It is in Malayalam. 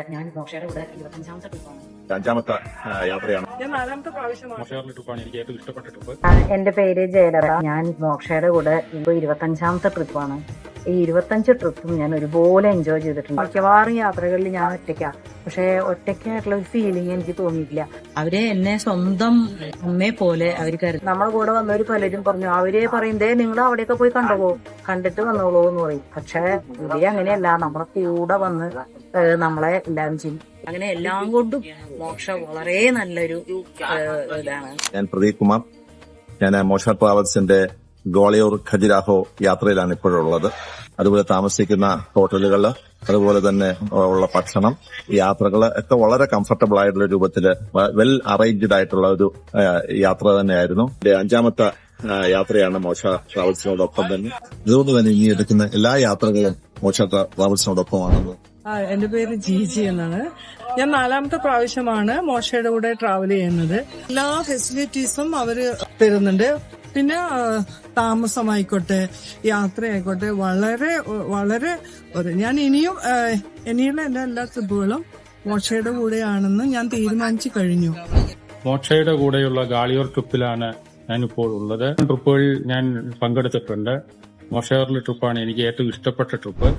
ഞാൻ മോക്ഷയുടെ കൂടെ 25ാമത്തെ ട്രിപ്പാണ്. അഞ്ചാമത്തെ യാത്രയാണ്. ഞാൻ 4ാമത്തെ പ്രാവശ്യമാണ്. മോശയുടെ ട്രിപ്പാണ് എനിക്ക് ഏറ്റവും ഇഷ്ടപ്പെട്ട ട്രിപ്പ്. എന്റെ പേര് ജയലത. ഞാൻ മോക്ഷയുടെ കൂടെ 25ാമത്തെ ട്രിപ്പാണ്. ഈ 25 ട്രിപ്പും ഞാൻ ഒരുപോലെ എൻജോയ് ചെയ്തിട്ടുണ്ട്. മിക്കവാറും യാത്രകളിൽ ഞാൻ ഒറ്റയ്ക്കാണ്. പക്ഷെ ഒറ്റയ്ക്കായിട്ടുള്ള ഒരു ഫീലിംഗ് എനിക്ക് തോന്നിയിട്ടില്ല. അവരെ എന്നെ സ്വന്തം അമ്മയെ പോലെ അവർ കരുതി. നമ്മുടെ കൂടെ വന്നവർ പലരും പറഞ്ഞു, അവരെ പറയുന്നതേ നിങ്ങൾ അവിടെയൊക്കെ പോയി കണ്ടിട്ട് വന്നോളൂ എന്ന് പറയും. പക്ഷെ ഇവിടെ അങ്ങനെയല്ല, നമ്മുടെ കൂടെ വന്ന് നമ്മളെ എല്ലാവരും ചെയ്യും. അങ്ങനെ എല്ലാം കൊണ്ടും മോക്ഷ വളരെ നല്ലൊരു ഇതാണ്. ഞാൻ പ്രദീപ് കുമാർ. ഞാൻ മോക്ഷ ട്രാവൽസിന്റെ ഗോളിയൂർ ഖജുരാഹോ യാത്രയിലാണ് ഇപ്പോഴുള്ളത്. അതുപോലെ താമസിക്കുന്ന ഹോട്ടലുകൾ, അതുപോലെ തന്നെ ഉള്ള ഭക്ഷണം, യാത്രകൾ ഒക്കെ വളരെ കംഫർട്ടബിൾ ആയിട്ടുള്ള രൂപത്തിൽ വെൽ അറേഞ്ച്ഡ് ആയിട്ടുള്ള ഒരു യാത്ര തന്നെയായിരുന്നു. 5ാമത്തെ യാത്രയാണ് മോക്ഷ ട്രാവൽസിനോടൊപ്പം തന്നെ. അതുകൊണ്ട് തന്നെ ഇനി എടുക്കുന്ന എല്ലാ യാത്രകളും മോക്ഷ ട്രാവൽസിനോടൊപ്പമാണെന്ന്. എന്റെ പേര് ജിജി എന്നാണ്. ഞാൻ 4ാമത്തെ പ്രാവശ്യമാണ് മോശയുടെ കൂടെ ട്രാവൽ ചെയ്യുന്നത്. എല്ലാ ഫെസിലിറ്റീസും അവര് തരുന്നുണ്ട്. പിന്നെ താമസമായിക്കോട്ടെ, യാത്രയായിക്കോട്ടെ, വളരെ വളരെ ഞാൻ ഇനിയുള്ള എല്ലാ ട്രിപ്പുകളും മോശയുടെ കൂടെയാണെന്ന് ഞാൻ തീരുമാനിച്ചു കഴിഞ്ഞു. മോക്ഷയുടെ കൂടെയുള്ള ഗാളിയോർ ട്രിപ്പിലാണ് ഞാനിപ്പോൾ ഉള്ളത്. ട്രിപ്പുകളിൽ ഞാൻ പങ്കെടുത്തിട്ടുണ്ട്. മോശയുടെ ട്രിപ്പാണ് എനിക്ക് ഏറ്റവും ഇഷ്ടപ്പെട്ട ട്രിപ്പ്.